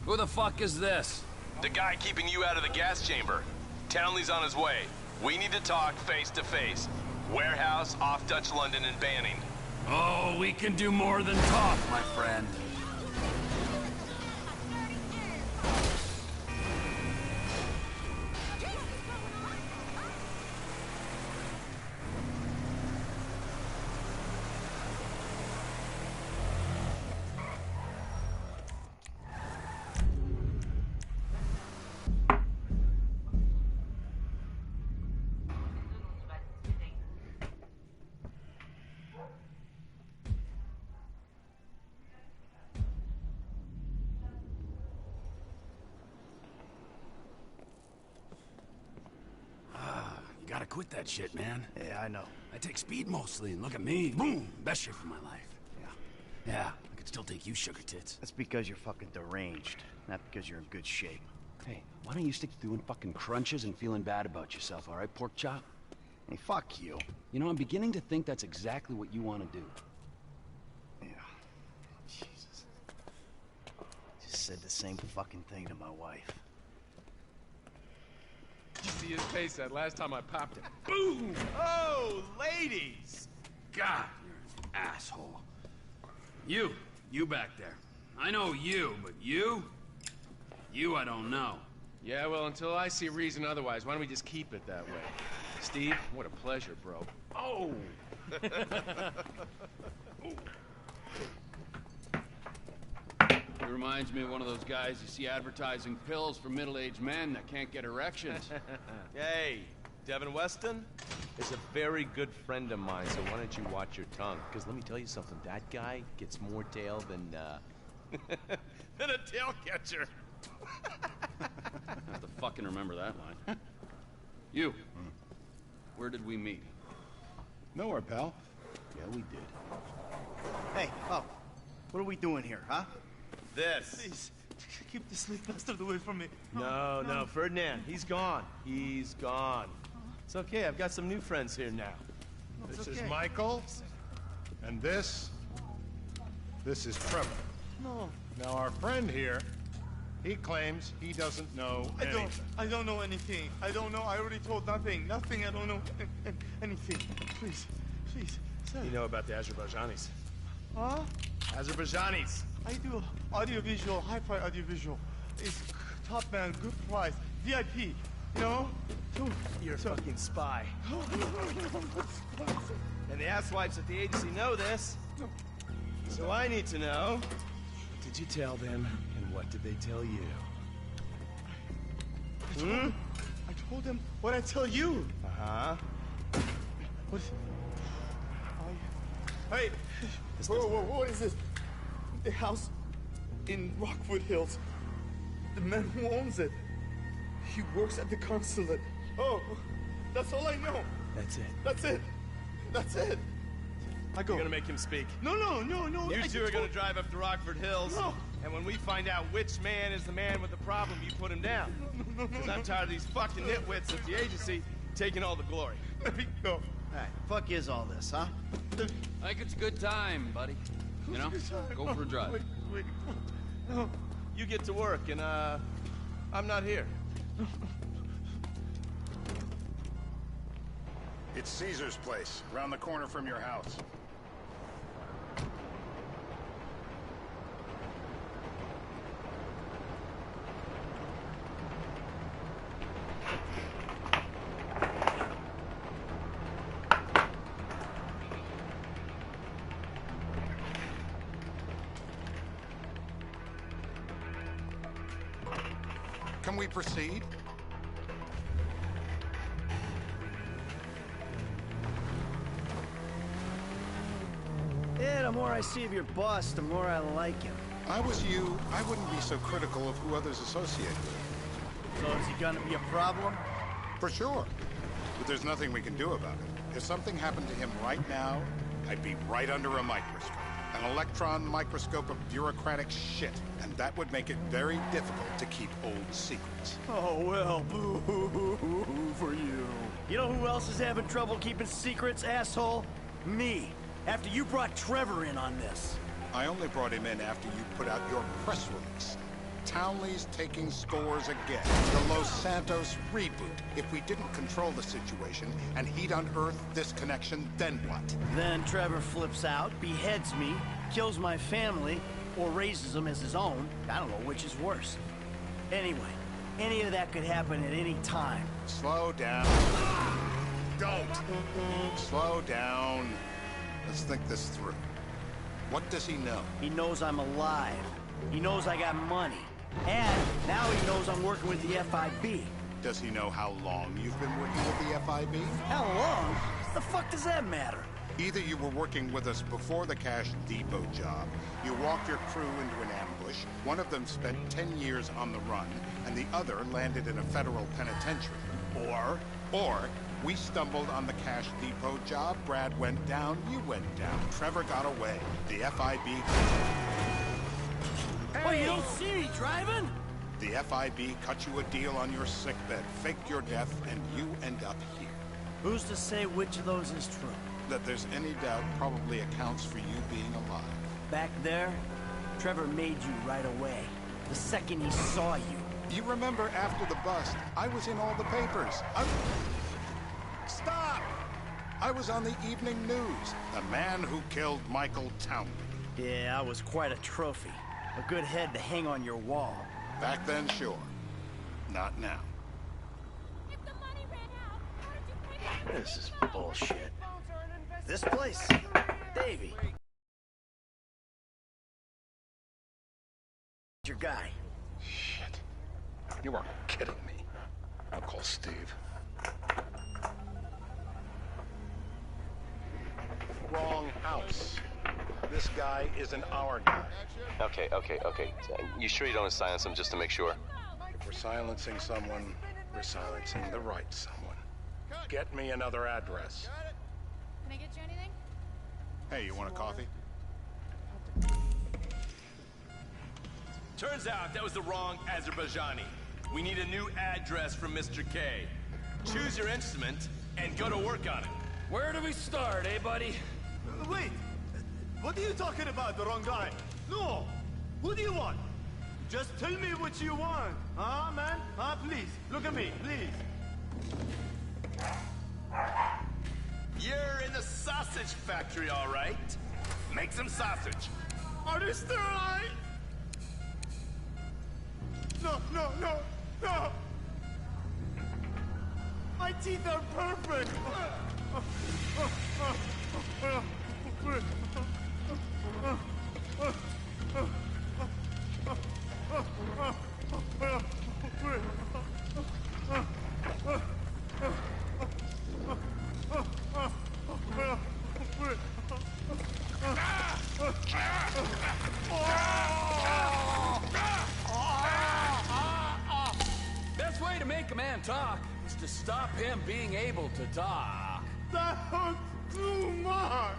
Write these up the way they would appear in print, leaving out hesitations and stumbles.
Who the fuck is this? The guy keeping you out of the gas chamber. Townley's on his way. We need to talk face to face. Warehouse, off Dutch London, and Banning. Oh, we can do more than talk, my friend. Gotta quit that shit, man. Yeah, I know. I take speed mostly, and look at me. Boom! Best shape of my life. Yeah, I could still take you, sugar tits. That's because you're fucking deranged, not because you're in good shape. Hey, why don't you stick to doing fucking crunches and feeling bad about yourself, all right, pork chop? Hey, fuck you. You know, I'm beginning to think that's exactly what you want to do. Yeah. Jesus. Just said the same fucking thing to my wife. You see his face that last time I popped it. Boom! Oh, ladies! God, you're an asshole. You back there. I know you, but you I don't know. Yeah, well, until I see reason otherwise, why don't we just keep it that way? Steve, what a pleasure, bro. Oh! It reminds me of one of those guys you see advertising pills for middle-aged men that can't get erections. Hey, Devin Weston is a very good friend of mine, so why don't you watch your tongue? Because let me tell you something, that guy gets more tail than, than a tail catcher. I have to fucking remember that line. You, where did we meet? Nowhere, pal. Yeah, we did. Hey, oh, what are we doing here, huh? This. Please, keep the sleep bastard away from me. No, Ferdinand, he's gone. He's gone. It's okay, I've got some new friends here now. This is Michael, and this is Trevor. No. Now, our friend here, he claims he doesn't know anything. I don't know anything. I don't know. I already told nothing. Nothing. I don't know anything. Please, sir. You know about the Azerbaijanis? Huh? Azerbaijanis. I do audiovisual, high-price audiovisual. It's top man, good price, VIP. You know? You're a fucking spy. And the asswipes at the agency know this. So I need to know, what did you tell them, and what did they tell you? I told them what I tell you. Uh-huh. What is... Hey! Whoa, what is this? The house in Rockwood Hills. The man who owns it. He works at the consulate. Oh, that's all I know. That's it. That's it. I go. You're gonna make him speak. No. You two are gonna drive up to Rockford Hills. No. And when we find out which man is the man with the problem, you put him down. Because I'm tired of these fucking nitwits at the agency taking all the glory. Let me go. Hey, fuck is all this, huh? I think it's a good time, buddy. You know? Go for a drive. Wait. No. You get to work, and, I'm not here. It's Caesar's place, around the corner from your house. Can we proceed? Yeah, the more I see of your boss, the more I like him. If I was you, I wouldn't be so critical of who others associate with. So is he gonna be a problem? For sure. But there's nothing we can do about it. If something happened to him right now, I'd be right under a microscope. An electron microscope of bureaucratic shit. And that would make it very difficult to keep old secrets. Oh, well, boo-hoo-hoo-hoo for you. You know who else is having trouble keeping secrets, asshole? Me. After you brought Trevor in on this. I only brought him in after you put out your press release. Townley's taking scores again. The Los Santos reboot. If we didn't control the situation and he'd unearthed this connection, then what? Then Trevor flips out, beheads me, kills my family, or raises them as his own. I don't know which is worse. Anyway, any of that could happen at any time. Slow down. Don't. Slow down. Let's think this through. What does he know? He knows I'm alive. He knows I got money. And now he knows I'm working with the FIB. Does he know how long you've been working with the FIB? How long? The fuck does that matter? Either you were working with us before the Cash Depot job, you walked your crew into an ambush, one of them spent 10 years on the run, and the other landed in a federal penitentiary. Or we stumbled on the Cash Depot job, Brad went down, you went down, Trevor got away, the FIB... Oh, you don't see me driving? The FIB cut you a deal on your sickbed, faked your death, and you end up here. Who's to say which of those is true? That there's any doubt probably accounts for you being alive. Back there, Trevor made you right away. The second he saw you. You remember after the bust, I was in all the papers. Stop! I was on the evening news. The man who killed Michael Townley. Yeah, I was quite a trophy. A good head to hang on your wall. Back then, sure. Not now. If the money ran out, how did you pay? This is bullshit. This place? Davey. Your guy. Shit. You are kidding me. I'll call Steve. Wrong house. This guy isn't our guy. Okay. You sure you don't silence him just to make sure? If we're silencing someone, we're silencing the right someone. Get me another address. Can I get you anything? Hey, you want a coffee? Turns out that was the wrong Azerbaijani. We need a new address from Mr. K. Choose your instrument and go to work on it. Where do we start, eh, buddy? Wait! What are you talking about, the wrong guy? No! Who do you want? Just tell me what you want. Huh, man? Huh, please. Look at me, please. You're in the sausage factory, all right? Make some sausage. Are you still alive? No! My teeth are perfect! Best way to make a man talk is to stop him being able to talk. That hurts too much!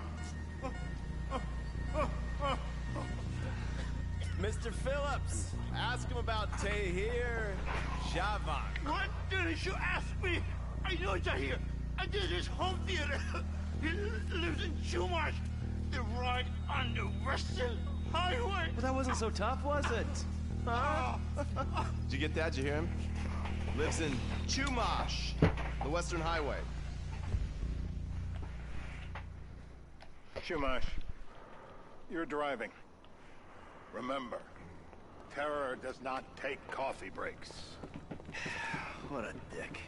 Mr. Phillips, ask him about Tahir Javan. What did you ask me? I know Tahir. I did his home theater. He lives in Chumash. They're right on the Western Highway. Well, that wasn't so tough, was it? Huh? Did you get that? Did you hear him? Lives in Chumash, the Western Highway. Shumash, you're driving. Remember, terror does not take coffee breaks. What a dick.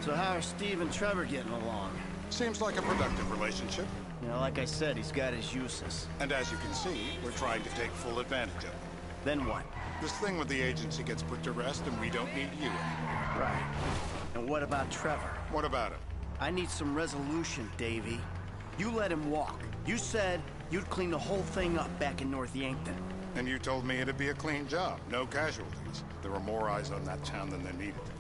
So how are Steve and Trevor getting along? Seems like a productive relationship. You know, like I said, he's got his uses. And as you can see, we're trying to take full advantage of it. Then what? This thing with the agency gets put to rest and we don't need you anymore. Right. And what about Trevor? What about him? I need some resolution, Davey. You let him walk. You said you'd clean the whole thing up back in North Yankton. And you told me it'd be a clean job, no casualties. There were more eyes on that town than there needed to be.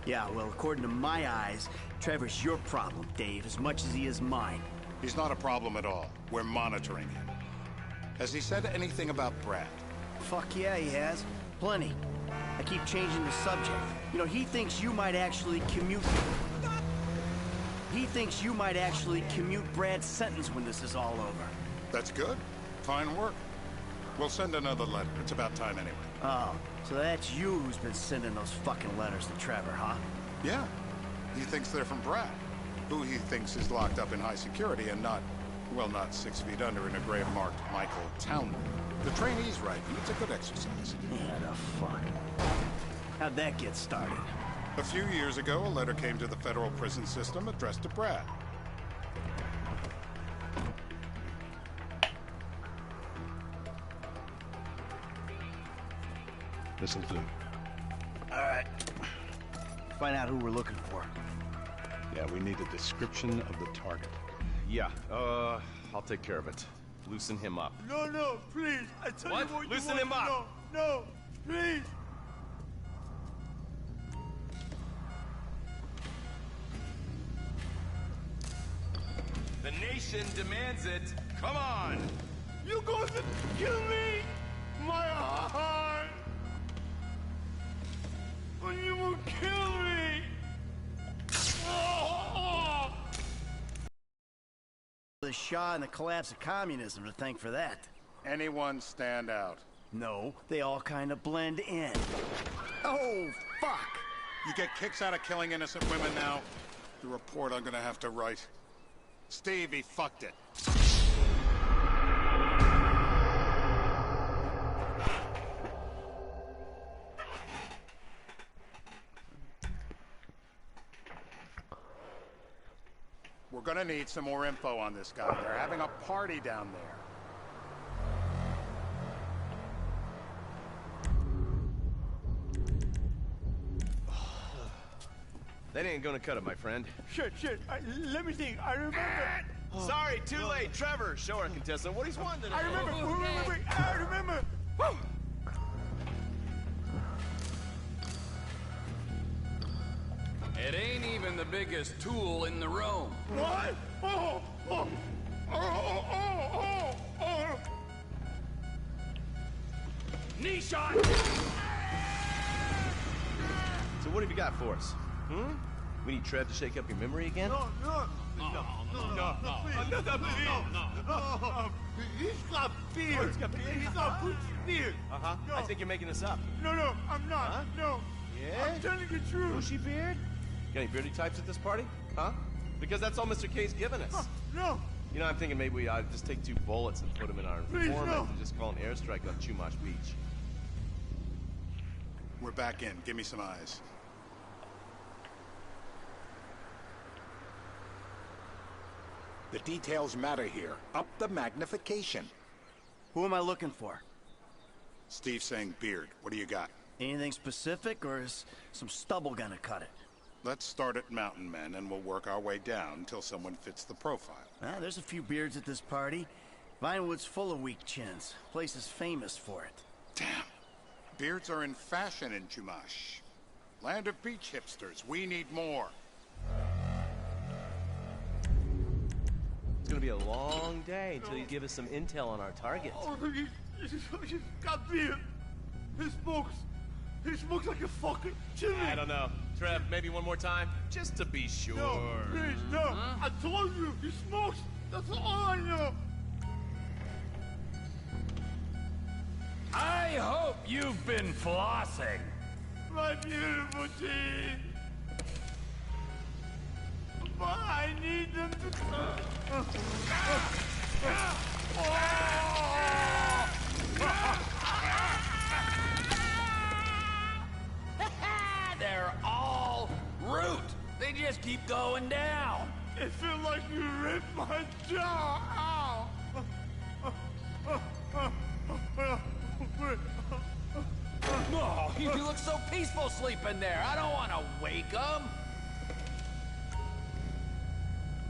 Yeah, well, according to my eyes, Trevor's your problem, Dave, as much as he is mine. He's not a problem at all. We're monitoring him. Has he said anything about Brad? Fuck yeah, he has. Plenty. I keep changing the subject. You know, he thinks you might actually commute... He thinks you might actually commute Brad's sentence when this is all over. That's good. Fine work. We'll send another letter. It's about time anyway. Oh, so that's you who's been sending those fucking letters to Trevor, huh? Yeah. He thinks they're from Brad, who he thinks is locked up in high security and not, well, not 6 feet under in a grave marked Michael Townley. The trainee's right, and it's a good exercise. Yeah, the fuck. How'd that get started? A few years ago, a letter came to the federal prison system addressed to Brad. This'll do. All right. Find out who we're looking for. Yeah, we need a description of the target. Yeah, I'll take care of it. Loosen him up. No, please. I tell What? you what Loosen you him want. up. No, please. The nation demands it. Come on! You going to kill me? My heart. When you will kill me. Oh. The Shah and the collapse of communism to thank for that. Anyone stand out? No, they all kind of blend in. Oh, fuck! You get kicks out of killing innocent women now? The report I'm gonna have to write. Steve, he fucked it. We're gonna need some more info on this guy. They're having a party down there. That ain't gonna cut it, my friend. Shit. Let me think. I remember. Sorry, too late. Trevor, show our contestant what he's wanted. I remember. Wait. I remember. Woo. It ain't even the biggest tool in the room. What? Oh. Knee shot! So what have you got for us? We need Trev to shake up your memory again? No, please. He's got beard. Oh, he's got beard? He's got Gucci beard. Uh-huh. No. I think you're making this up. No, I'm not. Huh? No. Yeah? I'm telling you the truth. Bushy beard? Got any beardy types at this party? Huh? Because that's all Mr. K's given us. No. You know, I'm thinking maybe we ought to just take 2 bullets and put them in our Please, informant no. and just call an airstrike on Chumash Beach. We're back in. Give me some eyes. The details matter here. Up the magnification. Who am I looking for? Steve saying beard. What do you got? Anything specific, or is some stubble gonna cut it? Let's start at Mountain Men, and we'll work our way down until someone fits the profile. There's a few beards at this party. Vinewood's full of weak chins. Place is famous for it. Damn. Beards are in fashion in Chumash. Land of beach hipsters. We need more. It's gonna be a long day until you give us some intel on our target. Oh, he's got beard. He smokes like a fucking chimney. I don't know. Trev, maybe one more time? Just to be sure. No, please, no. I told you, he smokes. That's all I know. I hope you've been flossing. My beautiful teeth. But I need them to... They're all root. They just keep going down. It feels like you ripped my jaw. Ow! Oh, you look so peaceful sleeping there. I don't want to wake him.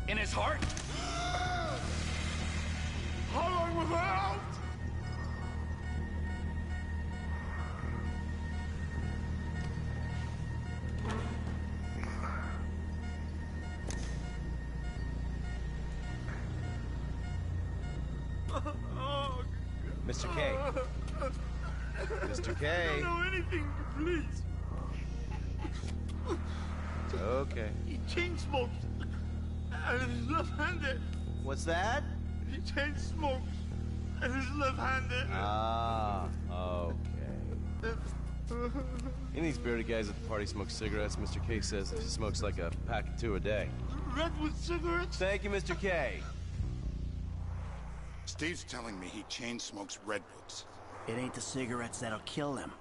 In his heart? How long was I out? Mr. K. Mr. K. I don't know anything, please. It's okay. He chain smokes. And he's left-handed. What's that? He chain smokes. And he's left-handed. Ah, okay. Any of these bearded guys at the party smoke cigarettes. Mr. K says he smokes like a pack of 2 a day. Redwood cigarettes? Thank you, Mr. K. Steve's telling me he chain smokes redwoods. It ain't the cigarettes that'll kill him.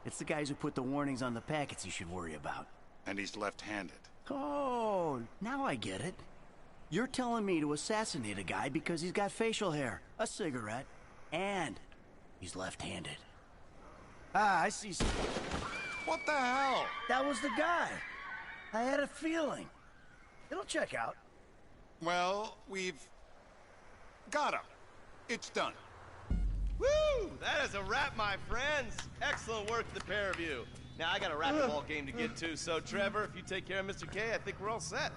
It's the guys who put the warnings on the packets you should worry about. And he's left-handed. Oh, now I get it. You're telling me to assassinate a guy because he's got facial hair, a cigarette, and he's left-handed. Ah, I see. What the hell? That was the guy. I had a feeling. It'll check out. Well, we've got him. It's done. Woo! That is a wrap, my friends. Excellent work, the pair of you. Now, I got a racquetball game to get to, so Trevor, if you take care of Mr. K, I think we're all set.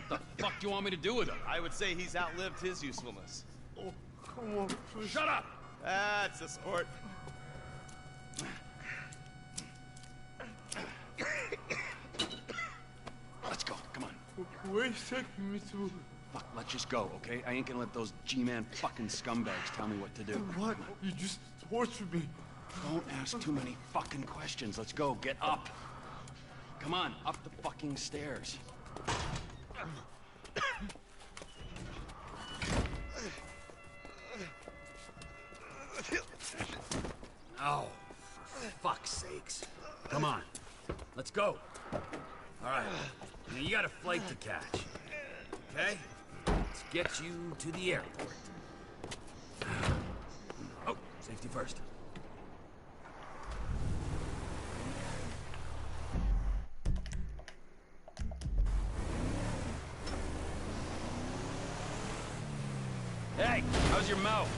What the fuck do you want me to do with him? I would say he's outlived his usefulness. Oh, come on, please. Shut up! That's a sport. Let's go, come on. Where are you taking me to? Fuck, let's just go, okay? I ain't gonna let those G-Man fucking scumbags tell me what to do. What? You just tortured me. Don't ask too many fucking questions. Let's go, get up. Come on, up the fucking stairs. Oh, for fuck's sakes. Come on, let's go. All right, now you got a flight to catch, okay? Let's get you to the airport. Oh, safety first. Hey, how's your mouth?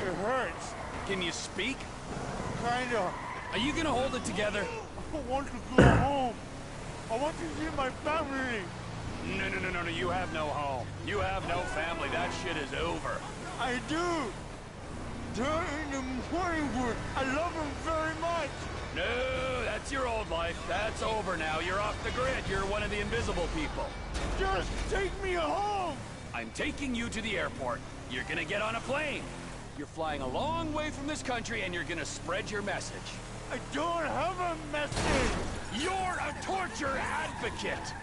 It hurts. Can you speak? Kinda. Are you gonna hold it together? I want to go home. I want to see my family. No, you have no home. You have no family. That shit is over. I do. They're in the Morningwood. I love them very much. No, that's your old life. That's over now. You're off the grid. You're one of the invisible people. Just take me home. I'm taking you to the airport. You're gonna get on a plane. You're flying a long way from this country and you're gonna spread your message. I don't have a message. You're a torture advocate.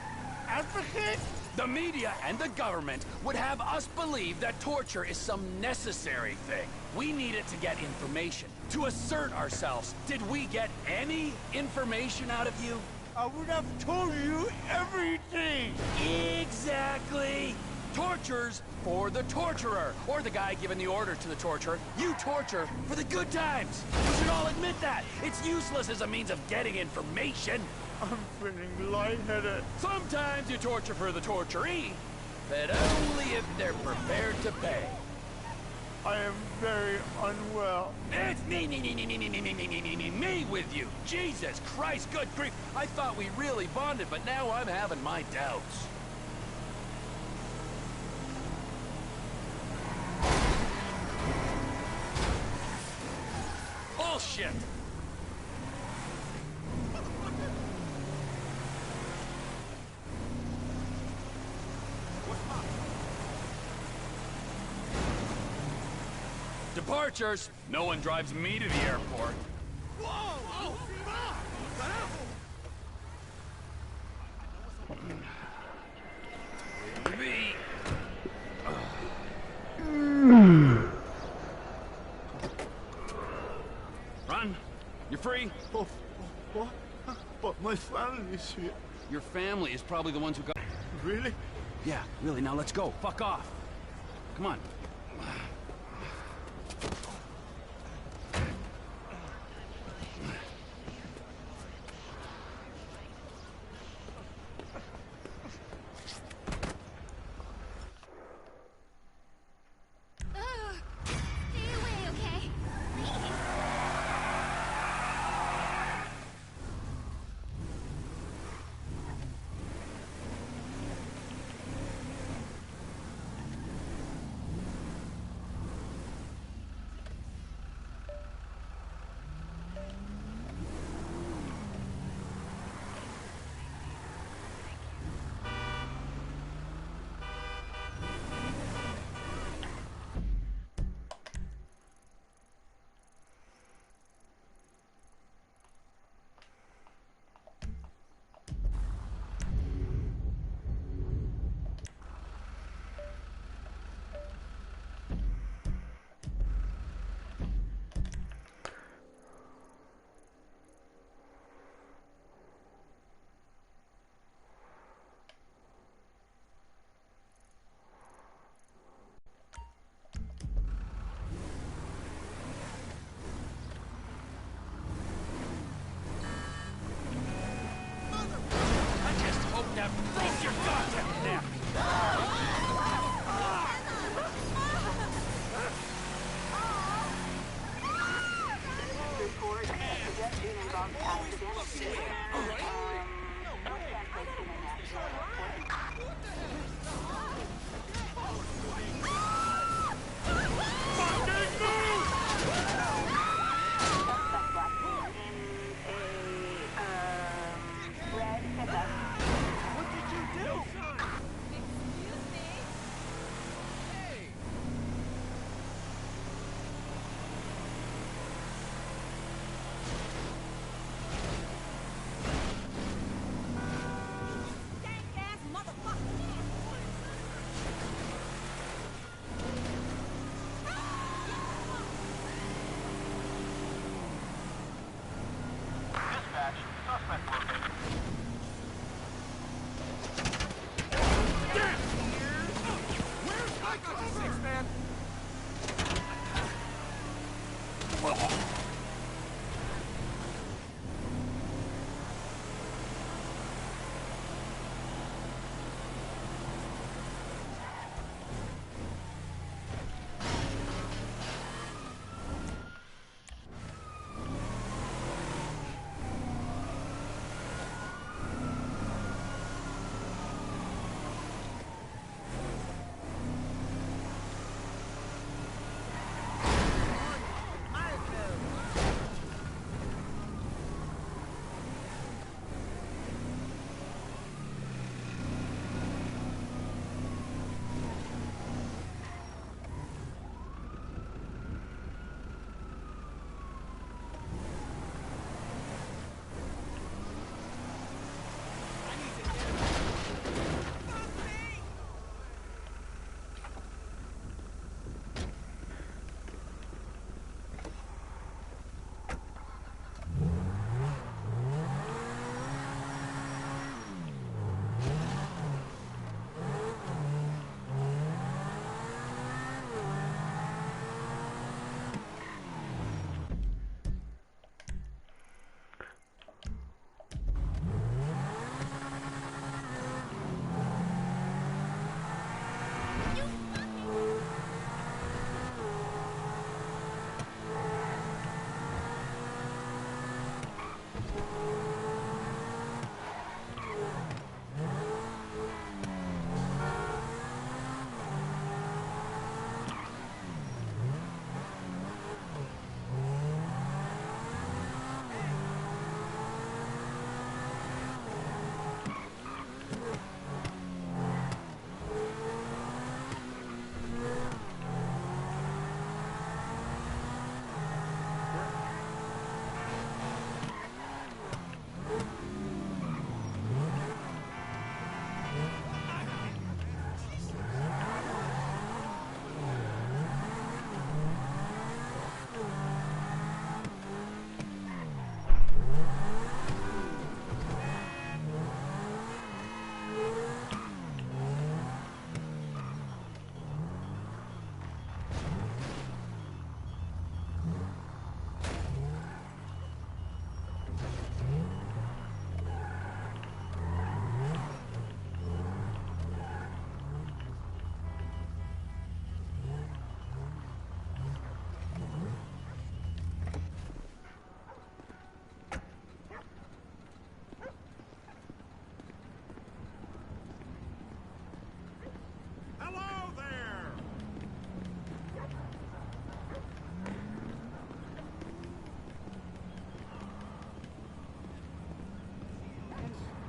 Advocate? The media and the government would have us believe that torture is some necessary thing. We need it to get information, to assert ourselves. Did we get any information out of you? I would have told you everything. Exactly. Torture's for the torturer, or the guy giving the order to the torturer. You torture for the good times. We should all admit that. It's useless as a means of getting information. I'm feeling lightheaded. Sometimes you torture for the torturee, but only if they're prepared to pay. I am very unwell. It's me with you. Jesus Christ, good grief. I thought we really bonded, but now I'm having my doubts. Bullshit! Departures. No one drives me to the airport. Whoa! Me. Run. You're free. Oh, what? But my family's here. Your family is probably the ones who got... Really? Yeah, really. Now let's go. Fuck off. Come on. Stay away, okay? Please. I just hope that broke your goddamn neck! Report suggestion involves accident. No cancellation in national airport. Suspect last seen in a red pickup. What did you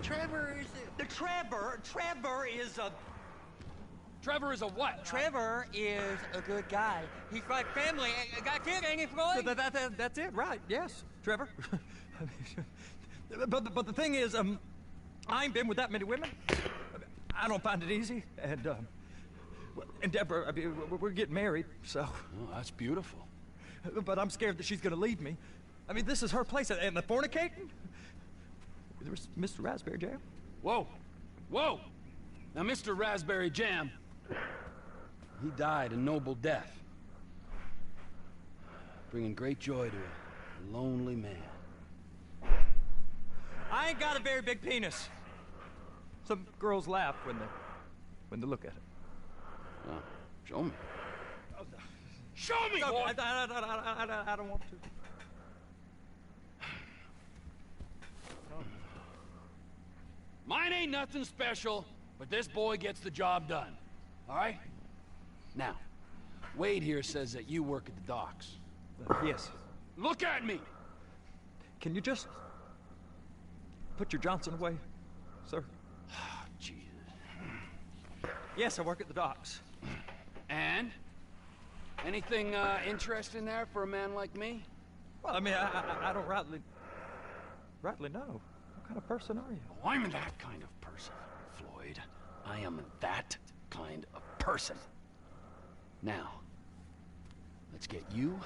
Trevor is Trevor is a... Trevor is a what? Trevor is a good guy. He's like family. Got kid, ain't he, Floyd? That's it, right? Yes, Trevor. but the thing is, I ain't been with that many women. I don't find it easy, and Deborah, I mean, we're getting married, so. Oh, that's beautiful. But I'm scared that she's gonna leave me. I mean, this is her place, and the fornicating? There's Mr. Raspberry Jam. Whoa, whoa! Now, Mr. Raspberry Jam, he died a noble death, bringing great joy to a lonely man. I ain't got a very big penis. Some girls laugh when they look at it. Well, show me. Show me, No, boy! I don't want to. Mine ain't nothing special, but this boy gets the job done. All right? Now, Wade here says that you work at the docks. Yes. Look at me! Can you just put your Johnson away, sir? Jesus. Yes, I work at the docks. And? Anything interesting there for a man like me? Well, I mean, I don't rightly know. What kind of person are you? Oh, I'm that kind of person, Floyd. I am that kind of person. Now, let's get you,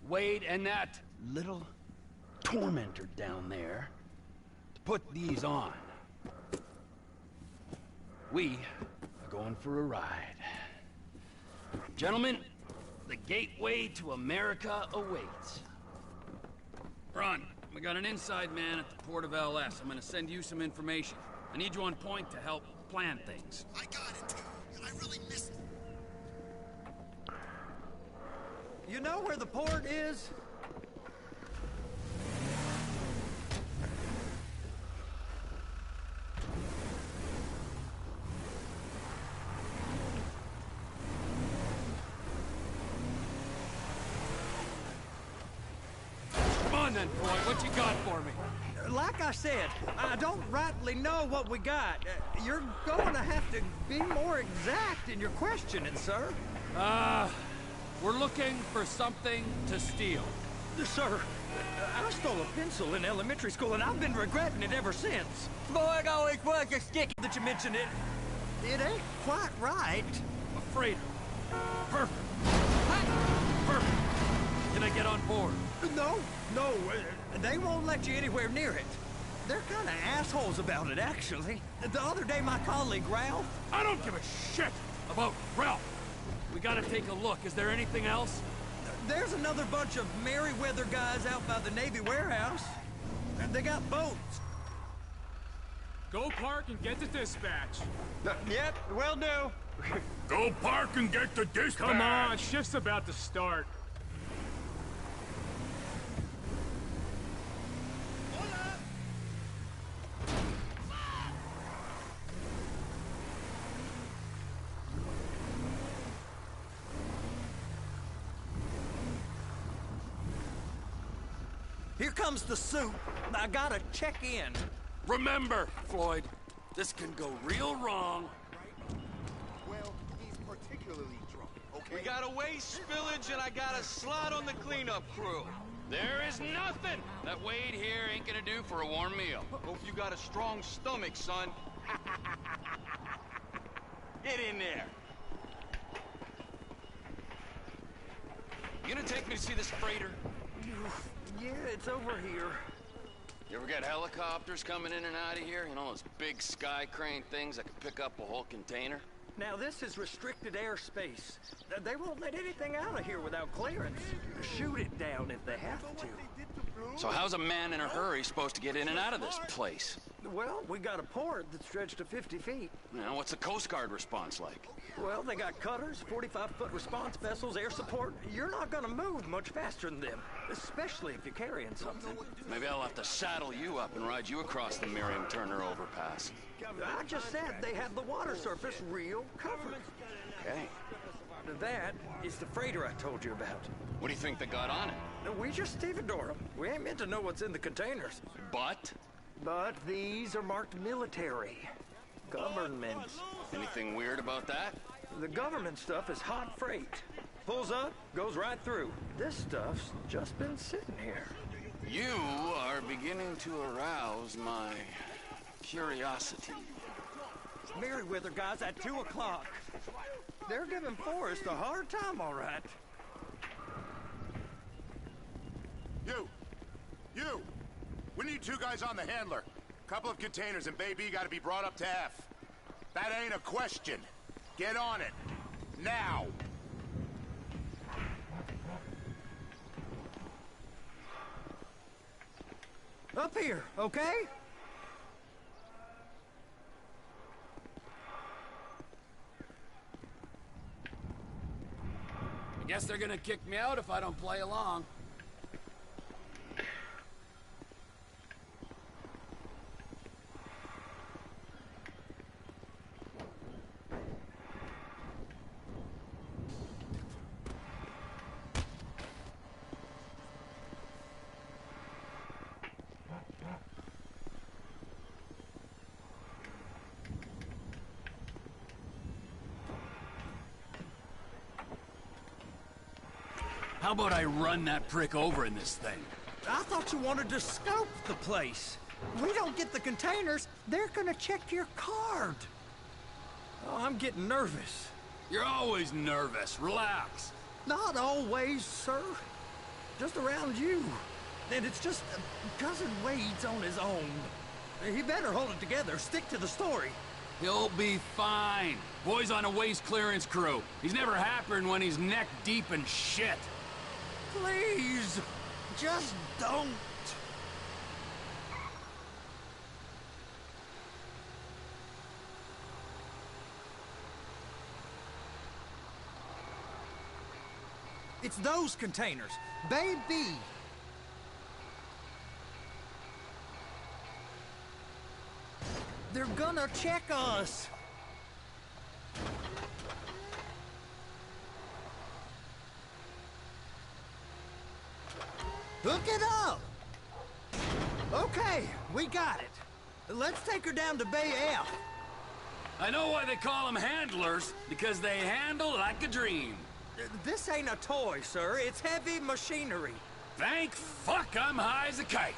Wade, and that little tormentor down there to put these on. We are going for a ride. Gentlemen, the gateway to America awaits. Ron, we got an inside man at the port of LS. I'm gonna send you some information. I need you on point to help plan things. I got it, too. I really missed it. You know where the port is? Come on then, Floyd. What you got for me? Like I said, I don't rightly know what we got. You're going to have to be more exact in your questioning, sir. We're looking for something to steal. Sir, I stole a pencil in elementary school, and I've been regretting it ever since. Floyd always was a sticky. That you mentioned it. It ain't quite right. A freighter. Perfect. Perfect. Can I get on board? No, they won't let you anywhere near it. They're kind of assholes about it, actually. The other day, my colleague, Ralph... I don't give a shit about Ralph. We gotta take a look. Is there anything else? There's another bunch of Merryweather guys out by the Navy warehouse. They got boats. Go park and get the dispatch. Yep, will do. Go park and get the dispatch. Come on, shift's about to start. Here comes the suit. I gotta check in. Remember, Floyd, this can go real wrong. Well, he's particularly drunk, okay? We got a waste spillage and I got a slot on the cleanup crew. There is nothing that Wade here ain't gonna do for a warm meal. Hope you got a strong stomach, son. Get in there. You gonna take me to see this freighter? Yeah, it's over here. You ever get helicopters coming in and out of here? You know, those big sky crane things that can pick up a whole container? Now, this is restricted airspace. They won't let anything out of here without clearance. Shoot it down if they have to. So how's a man in a hurry supposed to get in and out of this place? Well, we got a port that's stretched to 50 feet. Now, what's the Coast Guard response like? Well, they got cutters, 45-foot response vessels, air support. You're not gonna move much faster than them, especially if you're carrying something. Maybe I'll have to saddle you up and ride you across the Miriam-Turner overpass. I just said they have the water surface real covered. Okay. That is the freighter I told you about. What do you think they got on it? We just stevedore them. We ain't meant to know what's in the containers. But But these are marked military. Government. Anything weird about that? The government stuff is hot freight. Pulls up, goes right through. This stuff's just been sitting here. You are beginning to arouse my curiosity. Merriweather guys at 2 o'clock. They're giving Forrest a hard time, all right. You! We need 2 guys on the handler. Couple of containers and Baby gotta be brought up to F. That ain't a question. Get on it. Now! Up here, okay? I guess they're gonna kick me out if I don't play along. How about I run that prick over in this thing? I thought you wanted to scope the place. We don't get the containers, they're gonna check your card. Oh, I'm getting nervous. You're always nervous. Relax. Not always, sir. Just around you. And it's just Cousin Wade's on his own. He better hold it together, stick to the story. He'll be fine. Boy's on a waste clearance crew. He's never happier than when he's neck deep in shit. Please, just don't. It's those containers, baby. They're gonna check us. Hook it up! Okay, we got it. Let's take her down to Bay F. I know why they call them handlers, because they handle like a dream. This ain't a toy, sir. It's heavy machinery. Thank fuck I'm high as a kite.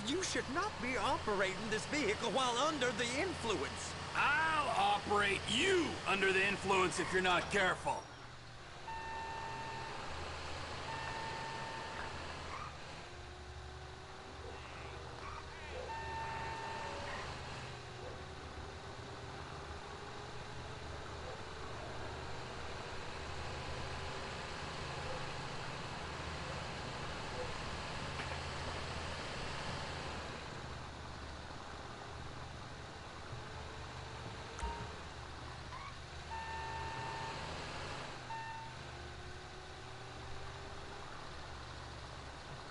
You should not be operating this vehicle while under the influence. I'll operate you under the influence if you're not careful.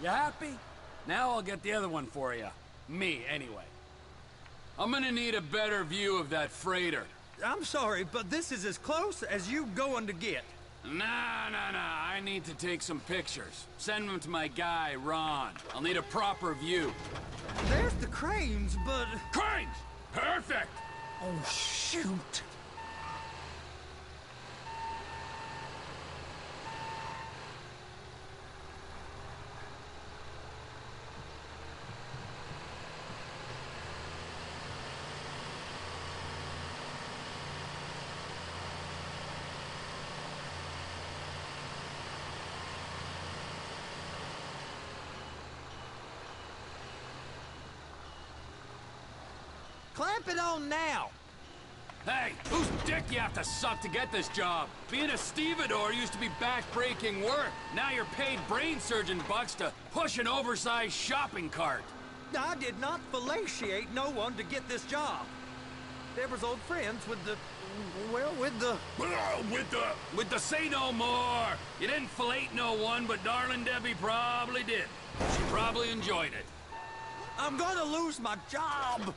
You happy? Now I'll get the other one for you. Me, anyway. I'm gonna need a better view of that freighter. I'm sorry, but this is as close as you going to get. Nah. I need to take some pictures. Send them to my guy, Ron. I'll need a proper view. There's the cranes, but... Cranes! Perfect! Oh, shoot. Clamp it on now! Hey, whose dick you have to suck to get this job? Being a stevedore used to be back-breaking work. Now you're paid brain surgeon bucks to push an oversized shopping cart. I did not fellatiate no one to get this job. Deborah's old friends with the... well, with the... With the say no more! You didn't fillet no one, but darling Debbie probably did. She probably enjoyed it. I'm gonna lose my job!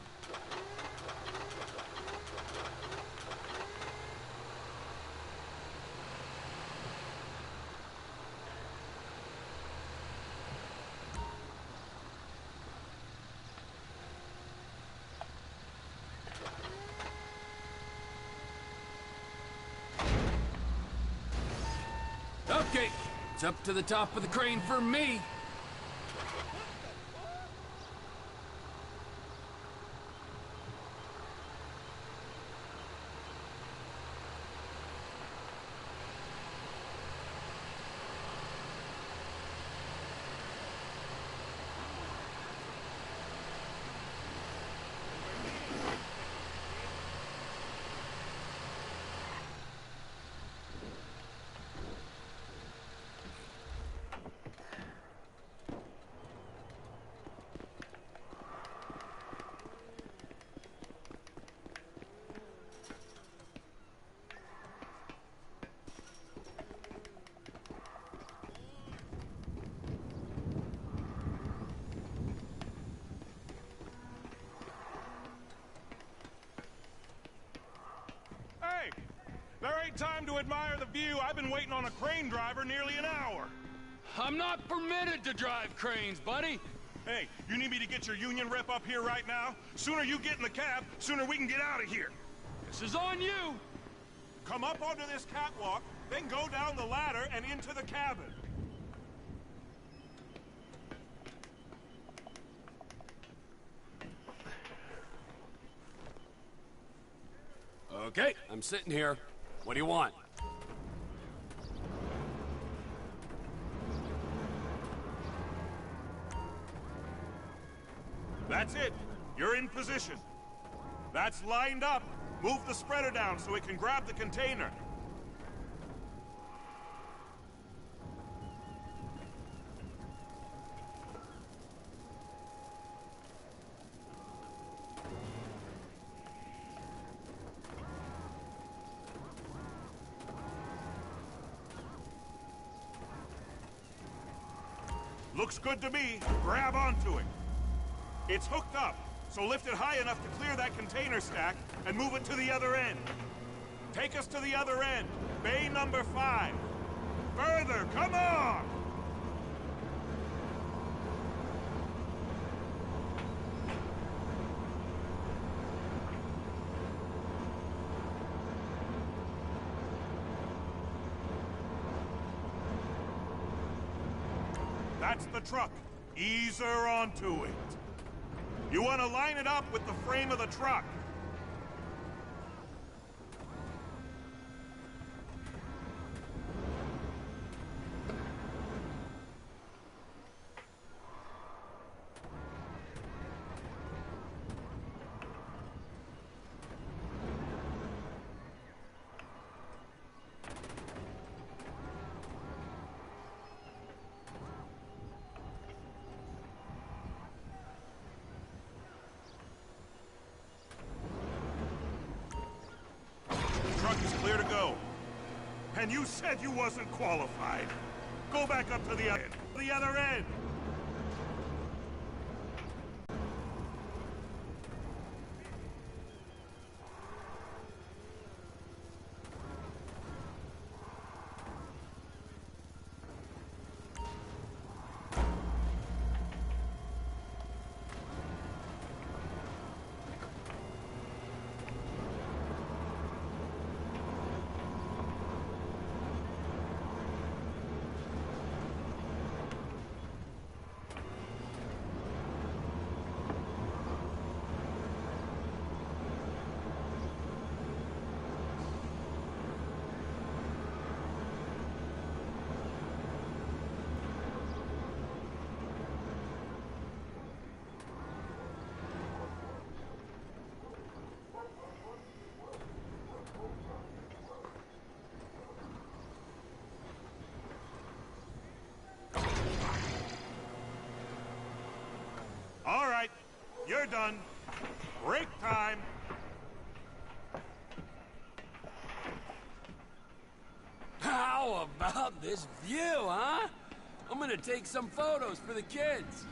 Okay, it's up to the top of the crane for me. There ain't time to admire the view. I've been waiting on a crane driver nearly an hour. I'm not permitted to drive cranes, buddy. Hey, you need me to get your union rep up here right now? Sooner you get in the cab, sooner we can get out of here. This is on you. Come up onto this catwalk, then go down the ladder and into the cabin. Okay, I'm sitting here. What do you want? That's it. You're in position. That's lined up. Move the spreader down so it can grab the container. Looks good to me. Grab onto it. It's hooked up, so lift it high enough to clear that container stack and move it to the other end. Take us to the other end, bay number 5. Further, come on! That's the truck. Ease her onto it. You want to line it up with the frame of the truck. Truck is clear to go. And you said you wasn't qualified. Go back up to the end. The other end. All right, you're done. Break time. How about this view, huh? I'm gonna take some photos for the kids.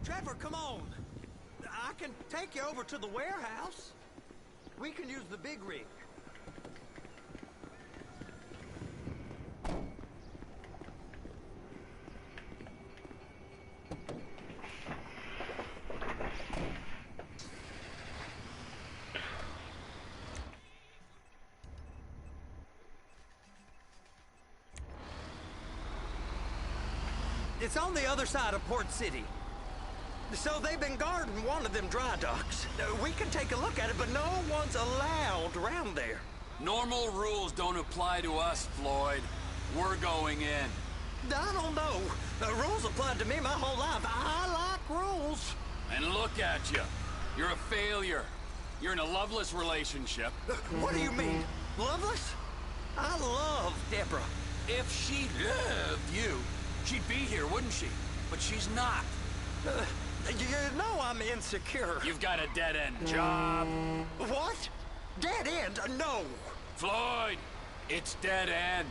Trevor, come on. I can take you over to the warehouse. We can use the big rig. It's on the other side of Port City. So they've been guarding one of them dry docks. We can take a look at it, but no one's allowed around there. Normal rules don't apply to us, Floyd. We're going in. I don't know. Rules applied to me my whole life. I like rules. And look at you. You're a failure. You're in a loveless relationship. What do you mean? Loveless? I love Deborah. If she loved you, she'd be here, wouldn't she? But she's not. You know I'm insecure. You've got a dead-end job. What? Dead end? No. Floyd, it's dead end.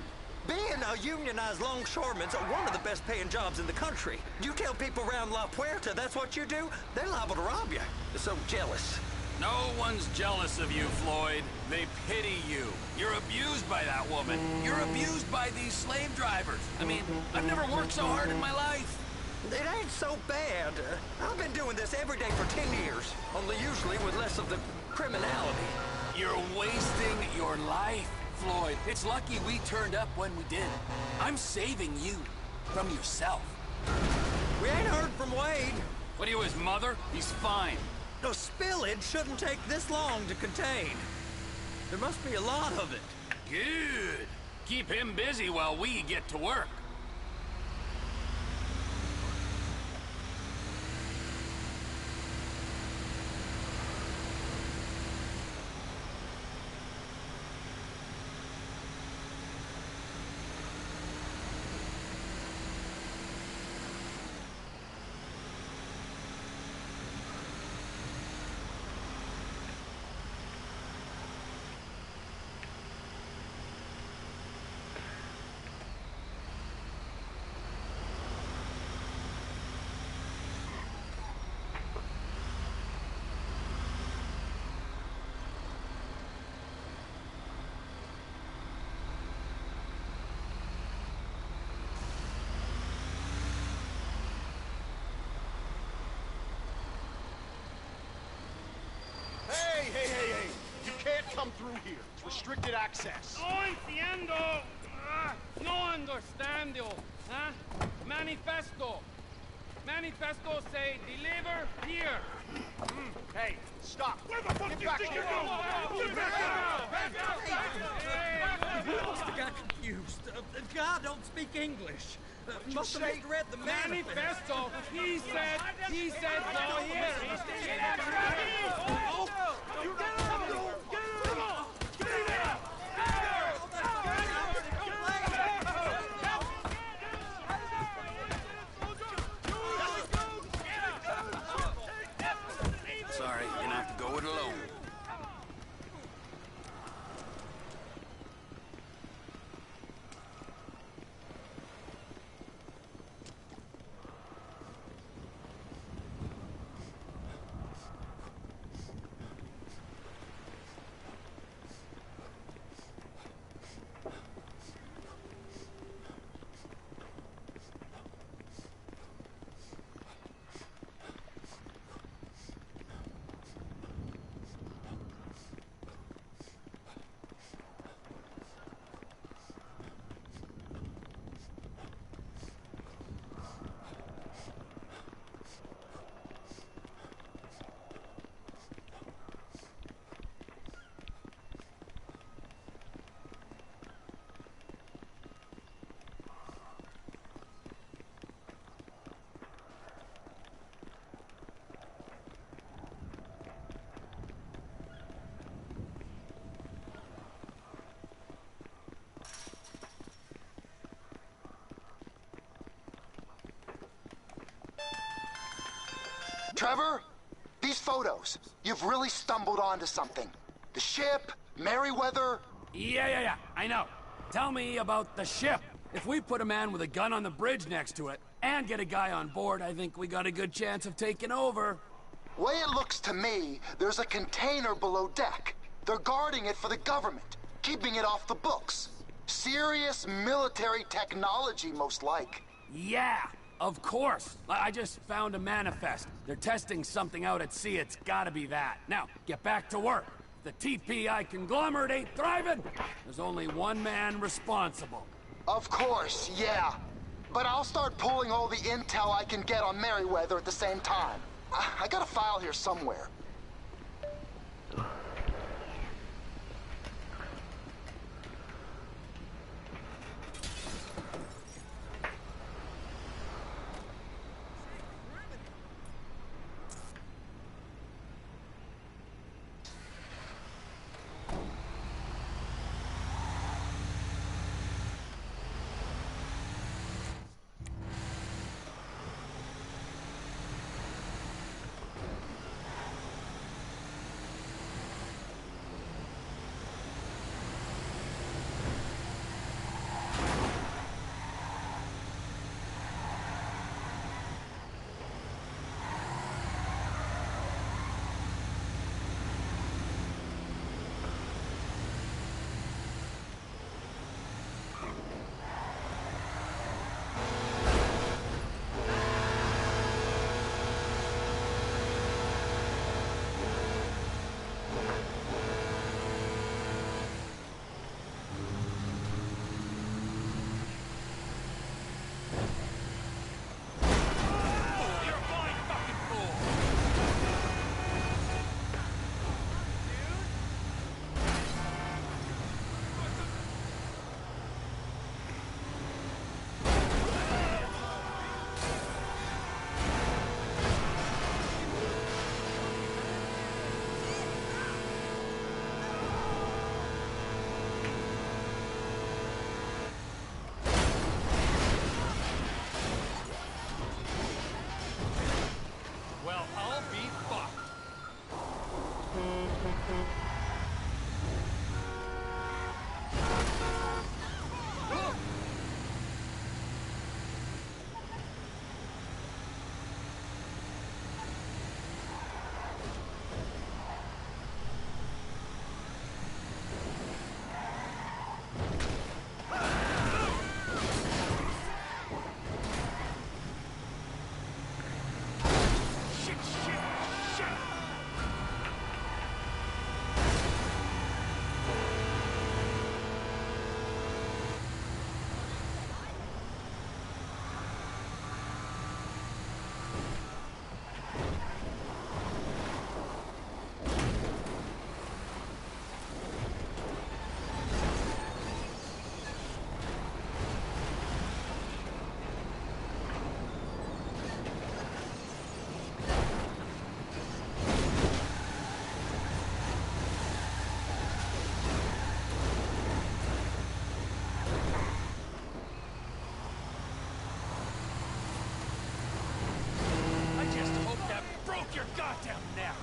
Being a unionized longshoreman's one of the best paying jobs in the country. You tell people around La Puerta that's what you do, they're liable to rob you. They're so jealous. No one's jealous of you, Floyd. They pity you. You're abused by that woman. You're abused by these slave drivers. I mean, I've never worked so hard in my life. It ain't so bad. I've been doing this every day for 10 years, only usually with less of the criminality. You're wasting your life, Floyd. It's lucky we turned up when we did. I'm saving you from yourself. We ain't heard from Wade. What are you, his mother? He's fine. No, spillage shouldn't take this long to contain. There must be a lot of it. Good. Keep him busy while we get to work. Hey! You can't come through here. It's restricted access. No entiendo. No understando. Huh? Manifesto. Manifesto say deliver here. Hey, stop. Where the fuck do you think you're going? I must have got confused. God don't speak English. Must have misread the manifesto. He said go here. You get out! Trevor, these photos, you've really stumbled onto something. The ship, Merryweather... Yeah, I know. Tell me about the ship. If we put a man with a gun on the bridge next to it, and get a guy on board, I think we got a good chance of taking over. Way it looks to me, there's a container below deck. They're guarding it for the government, keeping it off the books. Serious military technology, most like. Yeah, of course. I just found a manifest. They're testing something out at sea. It's gotta be that. Now, get back to work. The TPI conglomerate ain't thriving. There's only one man responsible. Of course, yeah. But I'll start pulling all the intel I can get on Merryweather at the same time. I got a file here somewhere. Your goddamn neck!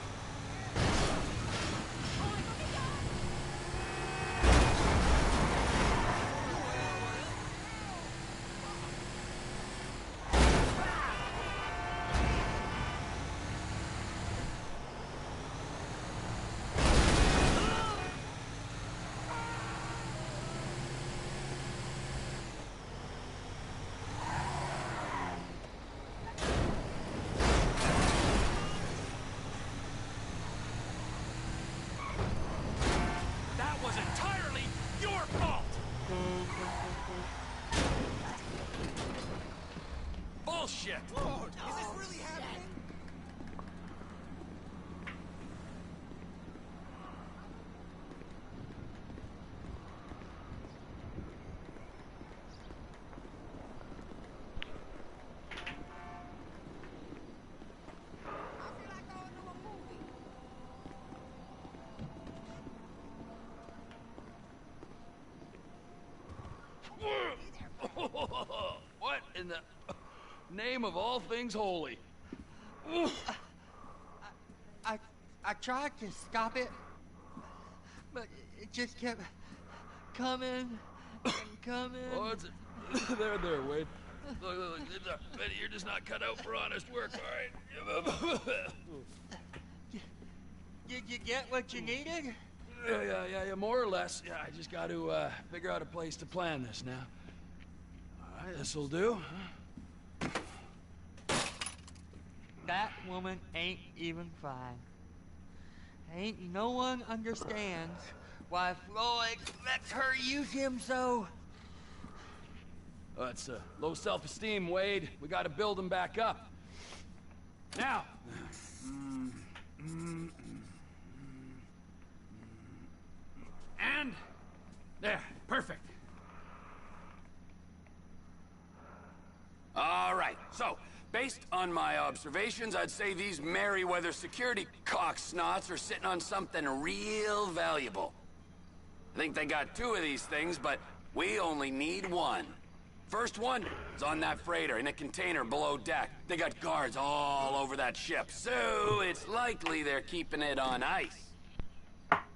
Bullshit! Lord, is this really happening? What in the name of all things holy? I tried to stop it, but it just kept coming and coming. Oh, it's there, Wade. Look, Betty, you're just not cut out for honest work, all right? Did you get what you needed? Yeah, more or less. Yeah, I just got to figure out a place to plan this now. All right, this'll do. That woman ain't even fine. Ain't no one understands why Floyd lets her use him so. It's low self-esteem, Wade. We got to build him back up. Now. And there, perfect. All right, so based on my observations, I'd say these Merryweather security cocksnots are sitting on something real valuable. I think they got 2 of these things, but we only need 1. First one is on that freighter in a container below deck. They got guards all over that ship, so it's likely they're keeping it on ice.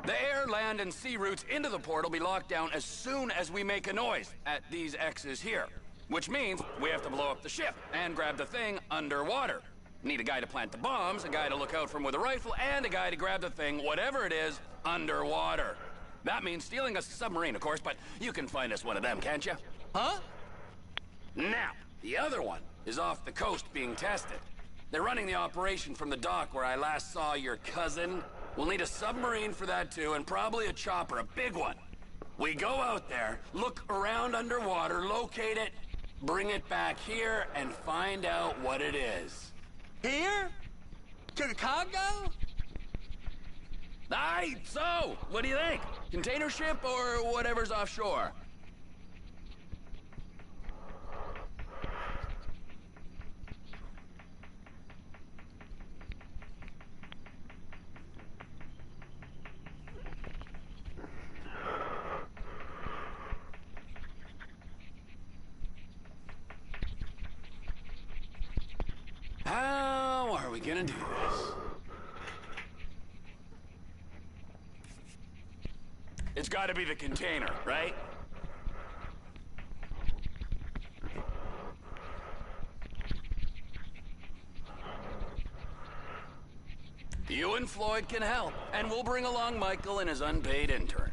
The air, land, and sea routes into the port will be locked down as soon as we make a noise at these X's here. Which means we have to blow up the ship and grab the thing underwater. Need a guy to plant the bombs, a guy to look out for him with a rifle, and a guy to grab the thing, whatever it is, underwater. That means stealing a submarine, of course, but you can find us one of them, can't you? Huh? Now, the other one is off the coast being tested. They're running the operation from the dock where I last saw your cousin. We'll need a submarine for that too, and probably a chopper, a big one. We go out there, look around underwater, locate it, bring it back here, and find out what it is. Here? To the Congo? Aye, so, what do you think? Container ship or whatever's offshore? How are we gonna do this? It's gotta be the container, right? You and Floyd can help, and we'll bring along Michael and his unpaid intern.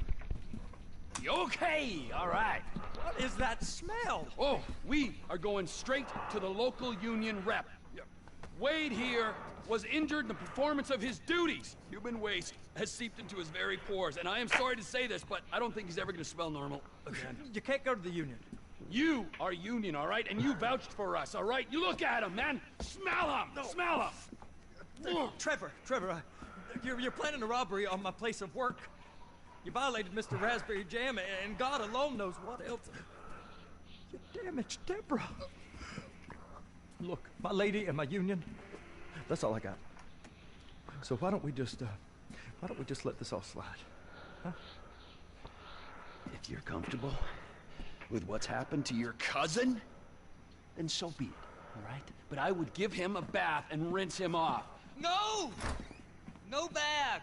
Okay, all right. What is that smell? Oh, we are going straight to the local union rep. Wade here was injured in the performance of his duties. Human waste has seeped into his very pores, and I am sorry to say this, but I don't think he's ever going to smell normal again. You can't go to the union. You are union, all right? And you vouched for us, all right? You look at him, man. Smell him. No. Smell him. Trevor, you're planning a robbery on my place of work. You violated Mr. Raspberry Jam, and God alone knows what else. You damaged Deborah. Look, my lady and my union, that's all I got. So why don't we just let this all slide? Huh? If you're comfortable with what's happened to your cousin, then so be it, all right? But I would give him a bath and rinse him off. No! No bath!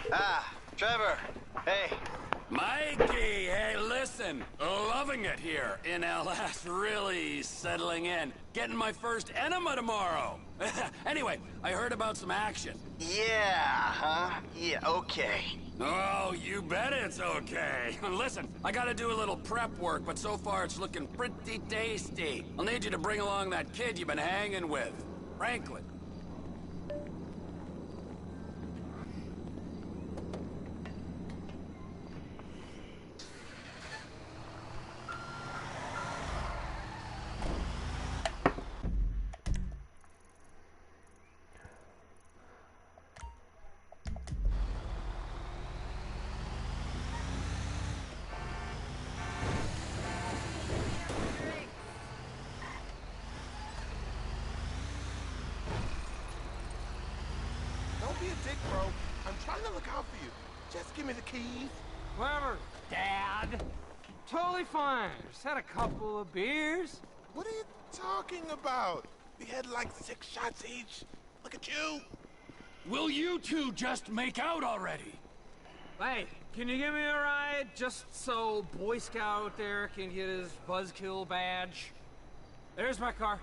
Ah, Trevor. Hey. Mikey, hey, listen. Loving it here in LS. Really settling in. Getting my first enema tomorrow. Anyway, I heard about some action. Yeah, huh? Yeah, okay. Oh, you bet it's okay. Listen, I gotta do a little prep work, but so far it's looking pretty tasty. I'll need you to bring along that kid you've been hanging with, Franklin. gonna look out for you. Just give me the keys. Whatever, Dad. Totally fine. Just had a couple of beers. What are you talking about? We had like 6 shots each. Look at you. Will you two just make out already? Hey, can you give me a ride just so Boy Scout there can get his buzzkill badge? There's my car.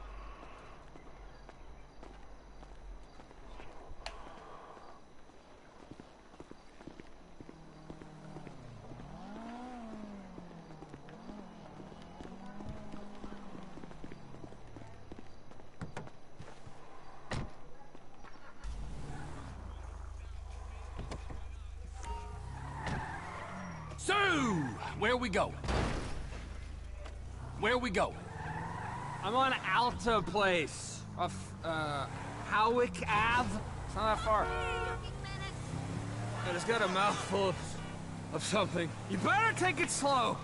So, where we go? Where we go? I'm on Alta Place off Howick Ave. It's not that far. I just got a mouthful of something. You better take it slow.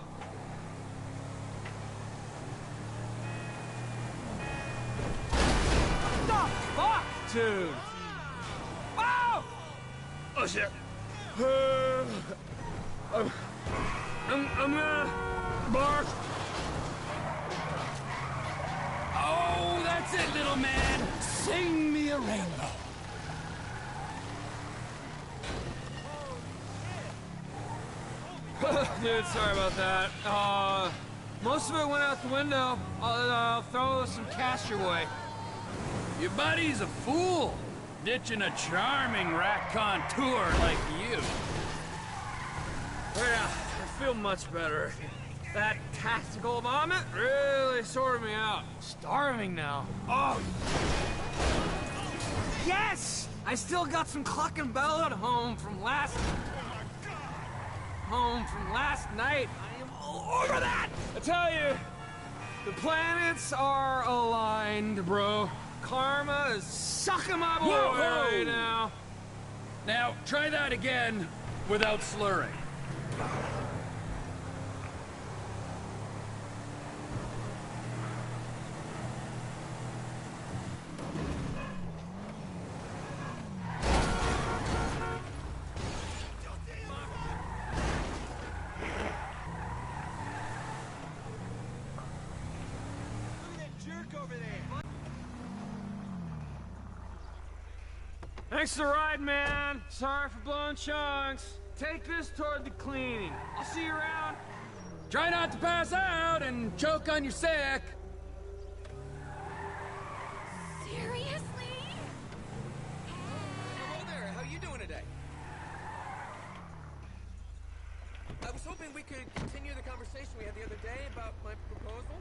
What the fuck, dude? Oh! Oh shit. I'm gonna bark. Oh, that's it, little man. Sing me a rainbow. Dude, sorry about that. Most of it went out the window. I'll throw some cash your way. Your buddy's a fool, ditching a charming rat contour like you. Yeah, I feel much better. That tactical vomit really sorted me out. Starving now. Oh! Yes! I still got some clucking bell at home from last night. I am all over that! I tell you, the planets are aligned, bro. Karma is sucking my boy right now. Now, try that again without slurring. Thanks for the ride, man. Sorry for blowing chunks. Take this toward the cleaning. I'll see you around. Try not to pass out and choke on your sack. Seriously? Hello there. How you doing today? I was hoping we could continue the conversation we had the other day about my proposal.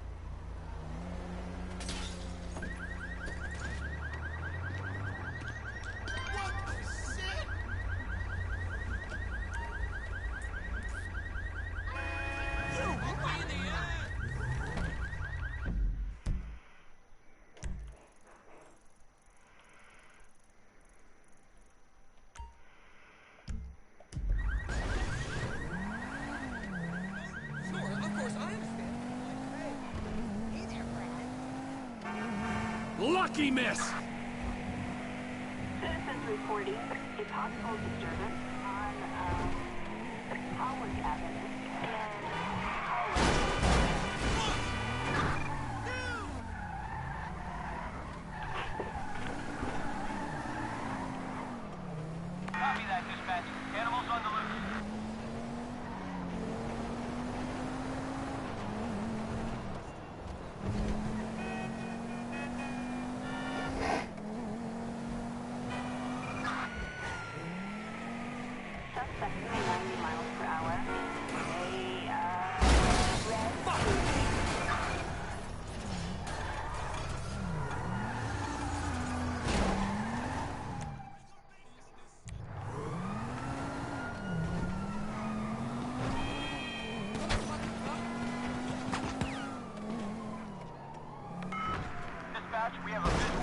Lucky miss! Citizens reporting a possible disturbance on Howard Avenue and Copy that, dispatch. Animals on the loose. suspect 90 miles per hour. Dispatch, we have a visual.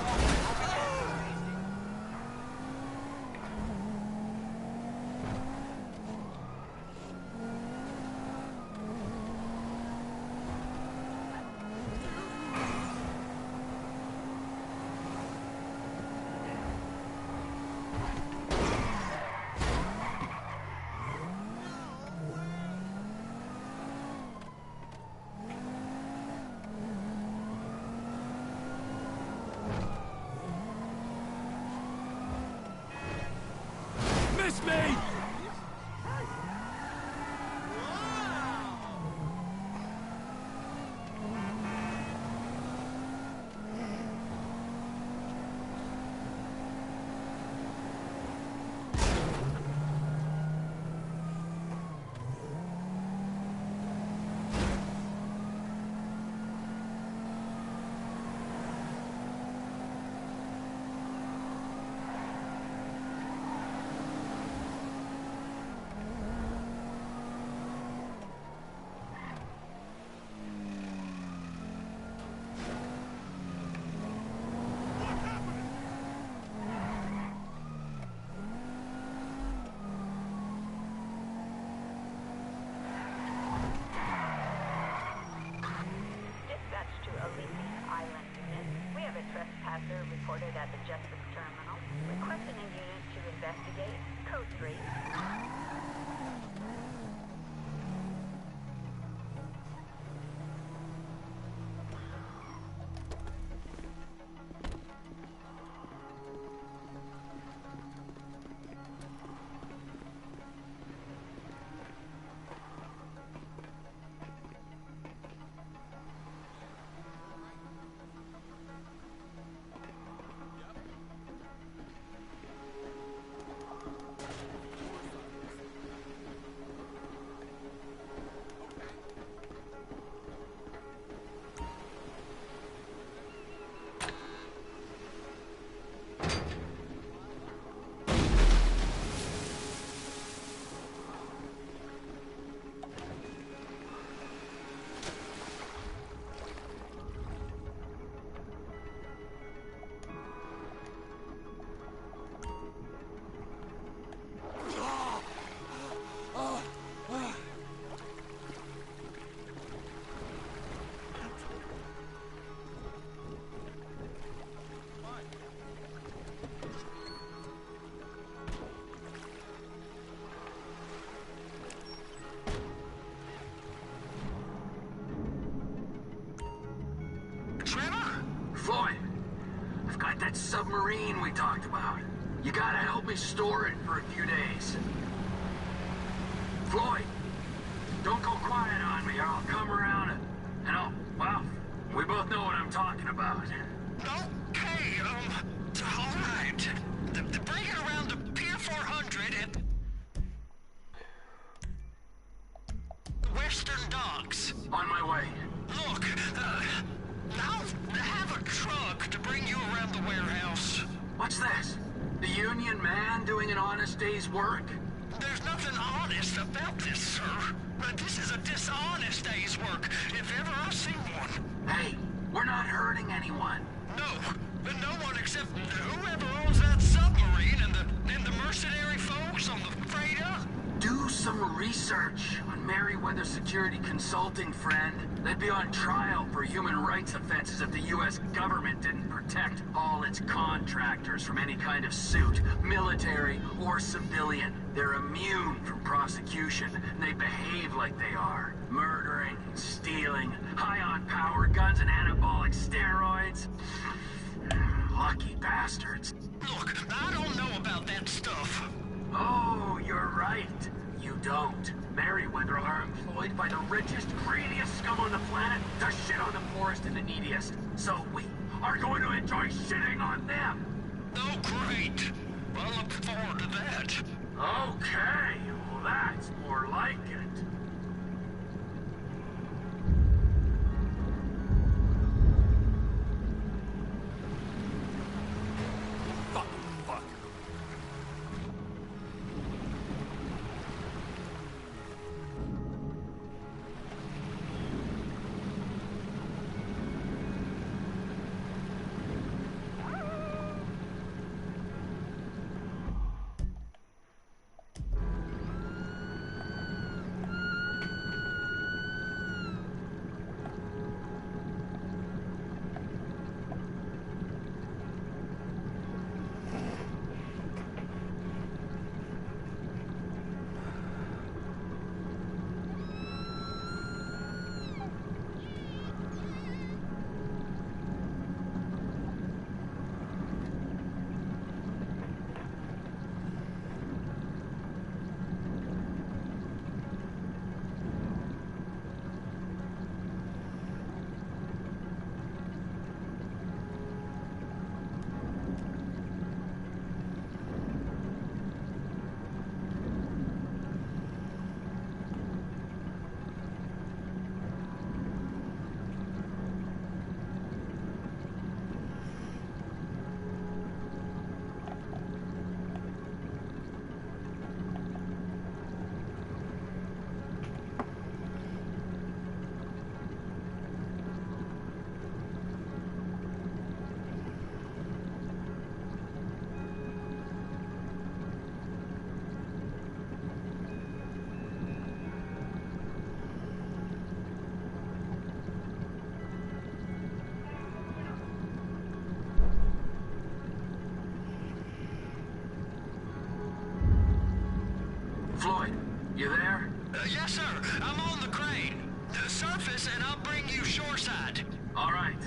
located at the Justice Terminal. Requesting a unit to investigate. Code 3. Floyd, I've got that submarine we talked about. You gotta help me store it for a few days. Floyd, don't go quiet on me or I'll come around and I'll, well, we both know what I'm talking about. Okay, all right. Bring it around to Pier 400 and Western Docks. On my way. Look, I'll have a truck to bring you around the warehouse. What's this? The union man doing an honest day's work? There's nothing honest about this, sir. This is a dishonest day's work, if ever I've seen one. Hey, we're not hurting anyone. No one except whoever owns that submarine and the mercenary folks on the freighter. Do some research on Merryweather Security Consulting, friend. They'd be on trial for human rights offenses if the U.S. government didn't protect all its contractors from any kind of suit, military or civilian. They're immune from prosecution, and they behave like they are. Murdering, stealing, high on power, guns and anabolic steroids. Lucky bastards. Look, I don't know about that stuff. Oh, you're right. You don't. Merryweather are employed by the richest, greediest scum on the planet to shit on the poorest and the neediest. So we are going to enjoy shitting on them. Oh, great. I look forward to that. Okay, well that's more like it. All right.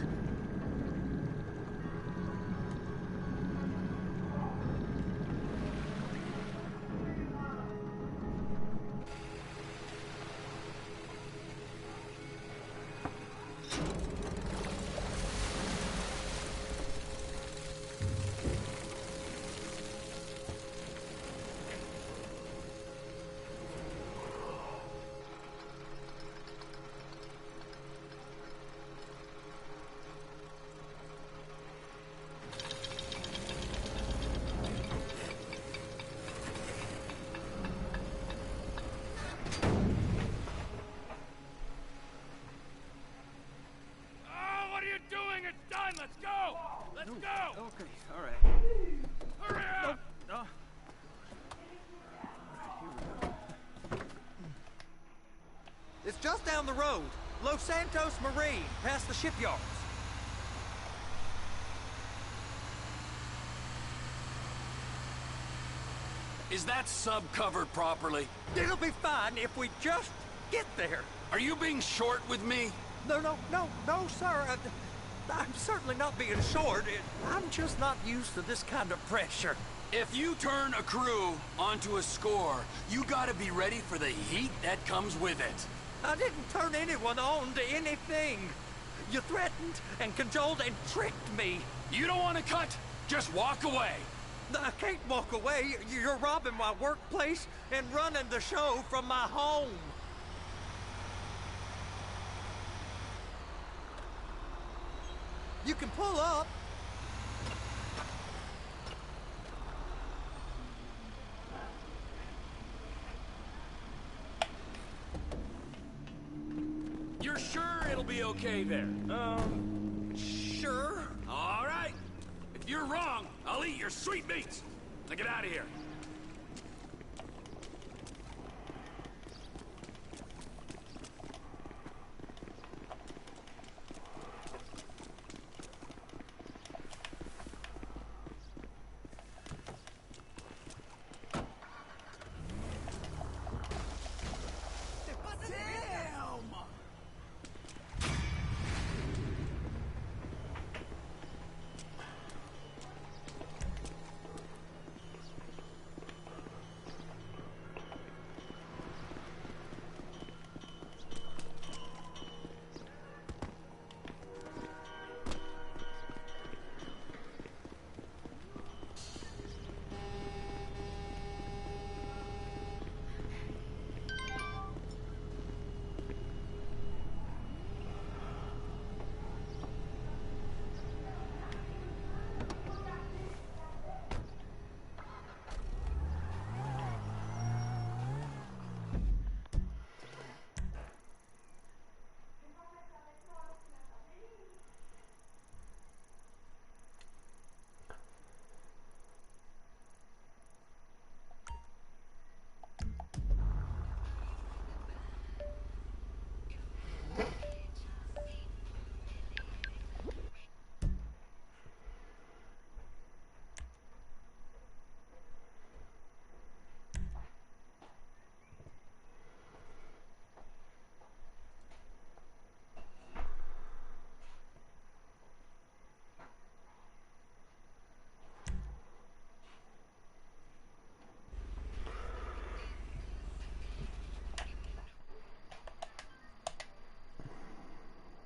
Let's go! Let's go! Okay, all right. Hurry up! No. It's just down the road. Los Santos Marine, past the shipyards. Is that sub covered properly? It'll be fine if we just get there. Are you being short with me? No, sir. I'm certainly not being short. I'm just not used to this kind of pressure. If you turn a crew onto a score, you gotta be ready for the heat that comes with it. I didn't turn anyone on to anything. You threatened and cajoled and tricked me. You don't want to cut? Just walk away. I can't walk away. You're robbing my workplace and running the show from my home. You can pull up. You're sure it'll be okay there? Sure. All right. If you're wrong, I'll eat your sweetmeats. Now get out of here.